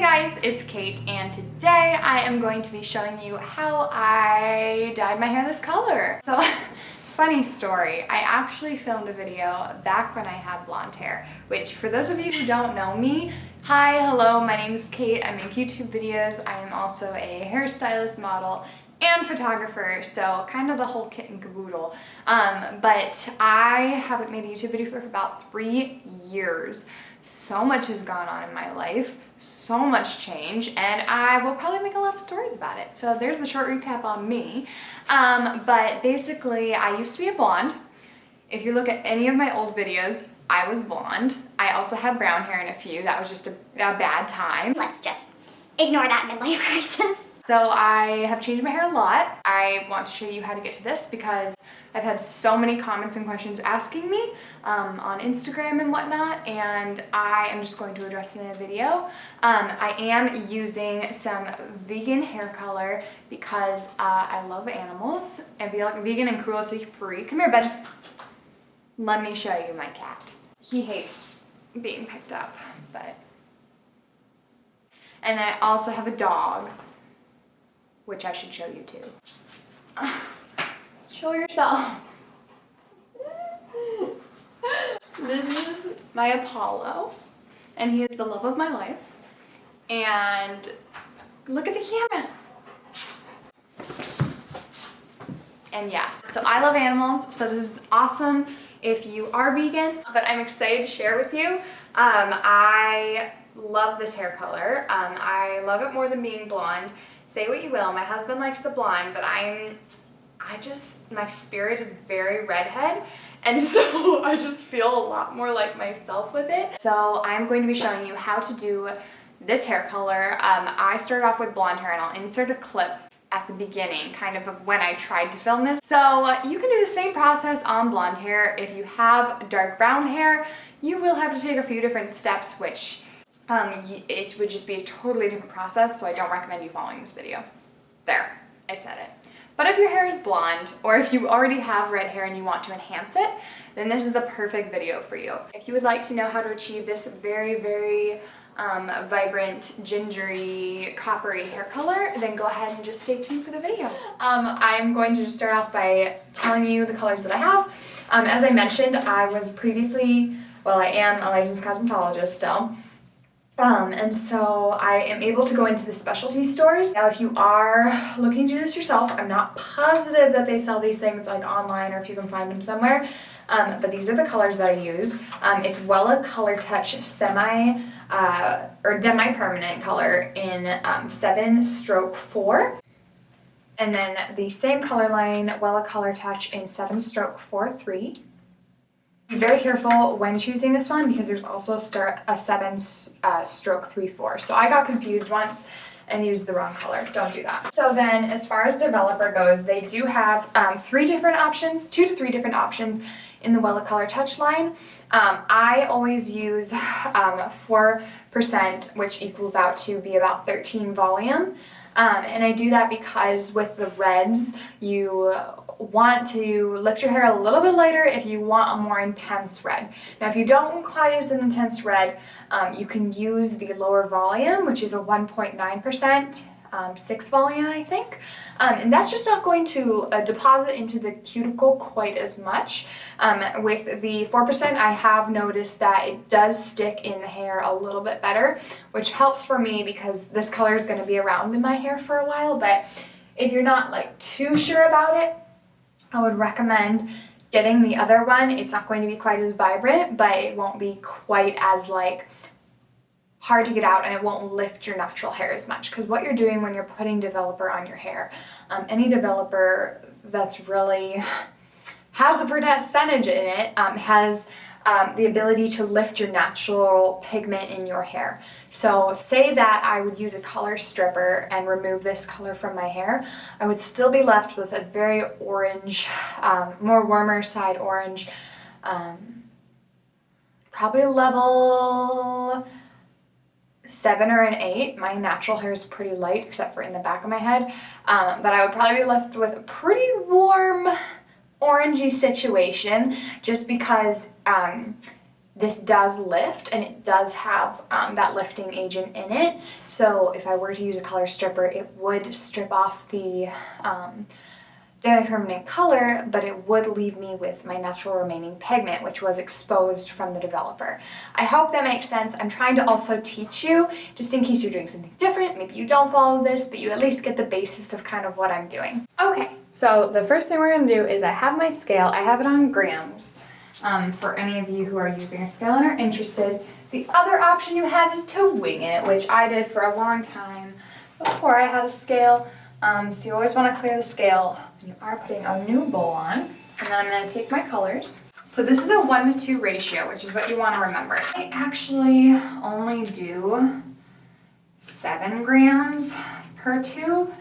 guys, it's Cait, and today I am going to be showing you how I dyed my hair this color. So, funny story, I actually filmed a video back when I had blonde hair, which for those of you who don't know me, hi, hello, my name is Cait, I make YouTube videos, I am also a hairstylist, model, and photographer, so kind of the whole kit and caboodle. But I haven't made a YouTube video for about 3 years. So much has gone on in my life, so much change, and I will probably make a lot of stories about it. So there's a short recap on me. But basically, I used to be a blonde. If you look at any of my old videos, I was blonde. I also had brown hair in a few. That was just a bad time. Let's just ignore that midlife crisis. So I have changed my hair a lot. I want to show you how to get to this because I've had so many comments and questions asking me on Instagram and whatnot, and I am just going to address it in a video. I am using some vegan hair color because I love animals and feel like vegan and cruelty free. Come here, bud. Let me show you my cat. He hates being picked up, but... And I also have a dog, which I should show you too. Show yourself. This is my Apollo, and he is the love of my life. And look at the camera. And yeah, so I love animals, so this is awesome if you are vegan, but I'm excited to share with you. I love this hair color. I love it more than being blonde. Say what you will, my husband likes the blonde, but my spirit is very redhead, and so I just feel a lot more like myself with it. So I'm going to be showing you how to do this hair color. I started off with blonde hair, and I'll insert a clip at the beginning, kind of when I tried to film this. So you can do the same process on blonde hair. If you have dark brown hair, you will have to take a few different steps, which it would just be a totally different process, so I don't recommend you following this video. There, I said it. But if your hair is blonde, or if you already have red hair and you want to enhance it, then this is the perfect video for you. If you would like to know how to achieve this very, very vibrant, gingery, coppery hair color, then go ahead and just stay tuned for the video. I'm going to just start off by telling you the colors that I have. As I mentioned, I was previously, well, I am a licensed cosmetologist still. And so I am able to go into the specialty stores. Now, if you are looking to do this yourself, I'm not positive that they sell these things like online or if you can find them somewhere, but these are the colors that I use. It's Wella Color Touch or Demi-Permanent color in 7/4. And then the same color line, Wella Color Touch in 7/4/3. Be very careful when choosing this one because there's also a 7/3/4. So I got confused once and used the wrong color. Don't do that. So then as far as developer goes, they do have 2 to 3 different options in the Wella Color Touch line. I always use 4%, which equals out to be about 13 volume. And I do that because with the reds, you want to lift your hair a little bit lighter if you want a more intense red. Now, if you don't want quite as an intense red, you can use the lower volume, which is a 1.9%, 6 volume, I think. And that's just not going to deposit into the cuticle quite as much. With the 4%, I have noticed that it does stick in the hair a little bit better, which helps for me because this color is going to be around in my hair for a while. But if you're not like too sure about it, I would recommend getting the other one. It's not going to be quite as vibrant, but it won't be quite as like hard to get out, and it won't lift your natural hair as much, because what you're doing when you're putting developer on your hair, any developer that's really has a percentage in it, has the ability to lift your natural pigment in your hair. So say that I would use a color stripper and remove this color from my hair, I would still be left with a very orange, more warmer side orange, probably level 7 or an 8. My natural hair is pretty light except for in the back of my head, but I would probably be left with a pretty warm orangey situation just because this does lift, and it does have that lifting agent in it. So if I were to use a color stripper, it would strip off the permanent color, but it would leave me with my natural remaining pigment, which was exposed from the developer. I hope that makes sense. I'm trying to also teach you, just in case you're doing something different, maybe you don't follow this, but you at least get the basis of kind of what I'm doing. Okay, so the first thing we're gonna do is I have my scale, I have it on grams, for any of you who are using a scale and are interested. The other option you have is to wing it, which I did for a long time before I had a scale. So you always want to clear the scale when you are putting a new bowl on. And then I'm going to take my colors. So this is a 1:2 ratio, which is what you want to remember. I actually only do 7 grams per tube,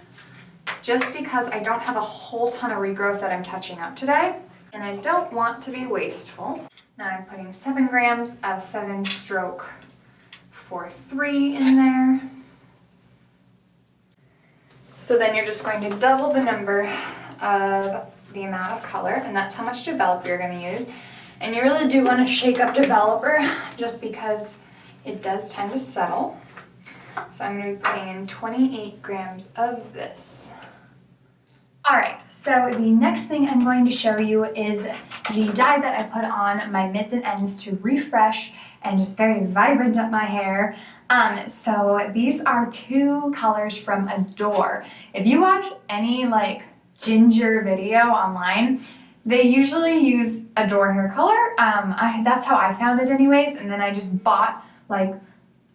just because I don't have a whole ton of regrowth that I'm touching up today, and I don't want to be wasteful. Now I'm putting 7 grams of 7-stroke-4-3 in there. So then you're just going to double the number of the amount of color, and that's how much developer you're going to use. And you really do want to shake up developer just because it does tend to settle. So I'm going to be putting in 28 grams of this. Alright, so the next thing I'm going to show you is the dye that I put on my mids and ends to refresh and just very vibrant up my hair. So these are 2 colors from Adore. If you watch any like ginger video online, they usually use Adore hair color. That's how I found it anyways, and then I just bought like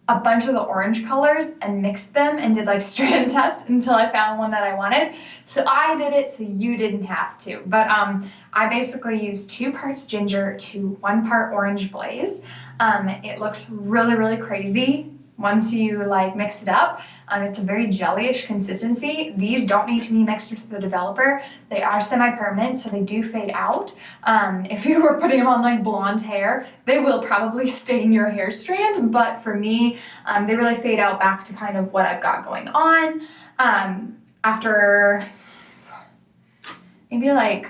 a bunch of the orange colors and mixed them and did like strand tests until I found one that I wanted. So I did it so you didn't have to. But I basically used 2 parts ginger to 1 part orange blaze. It looks really, really crazy once you like mix it up. It's a very jellyish consistency. These don't need to be mixed with the developer. They are semi-permanent, so they do fade out. If you were putting them on like blonde hair, they will probably stain your hair strand, but for me, they really fade out back to kind of what I've got going on. After maybe like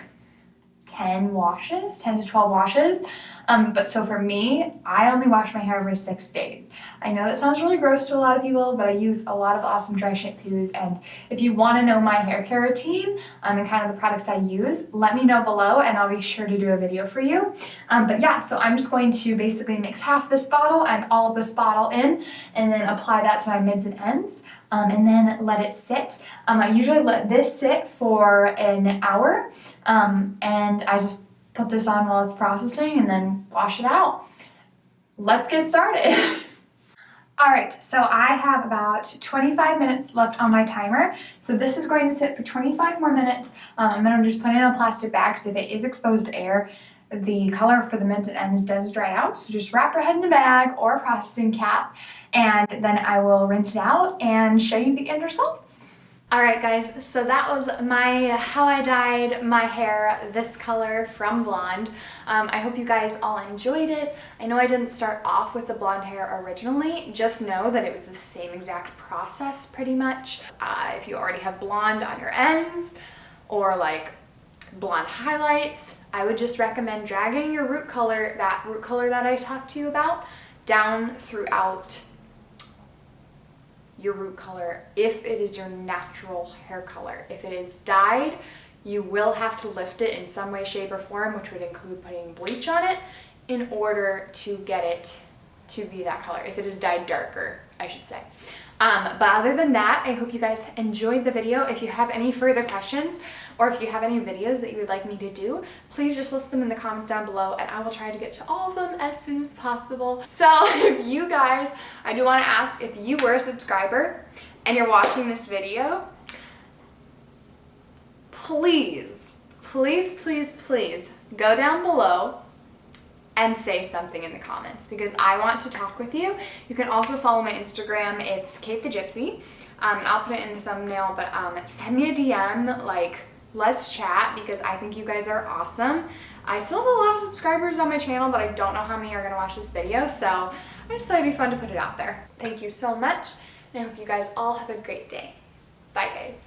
10 to 12 washes. But so for me, I only wash my hair every 6 days. I know that sounds really gross to a lot of people, but I use a lot of awesome dry shampoos. And if you want to know my hair care routine and kind of the products I use, let me know below and I'll be sure to do a video for you. But yeah, so I'm just going to basically mix half this bottle and all of this bottle in and then apply that to my mids and ends. And then let it sit. I usually let this sit for an hour, and I just put this on while it's processing and then wash it out. Let's get started. All right, so I have about 25 minutes left on my timer. So this is going to sit for 25 more minutes. I'm gonna just put it in a plastic bag because if it is exposed to air, the color for the mids and ends does dry out. So just wrap your head in a bag or a processing cap, and then I will rinse it out and show you the end results. Alright guys, so that was how I dyed my hair this color from blonde. I hope you guys all enjoyed it. I know I didn't start off with the blonde hair originally. Just know that it was the same exact process pretty much. If you already have blonde on your ends or like blonde highlights, I would just recommend dragging your root color, that root color that I talked to you about, down throughout your root color if it is your natural hair color. If it is dyed, you will have to lift it in some way, shape, or form, which would include putting bleach on it in order to get it to be that color. If it is dyed darker, I should say. But other than that, I hope you guys enjoyed the video. If you have any further questions or if you have any videos that you would like me to do, please just list them in the comments down below and I will try to get to all of them as soon as possible. So if you guys, I do want to ask, if you were a subscriber and you're watching this video, please, please, please, please go down below and say something in the comments because I want to talk with you. You can also follow my Instagram. It's Cait the Gypsy. I'll put it in the thumbnail, but send me a DM, like, let's chat because I think you guys are awesome. I still have a lot of subscribers on my channel, but I don't know how many are gonna watch this video, so I just thought it'd be fun to put it out there. Thank you so much, and I hope you guys all have a great day. Bye, guys.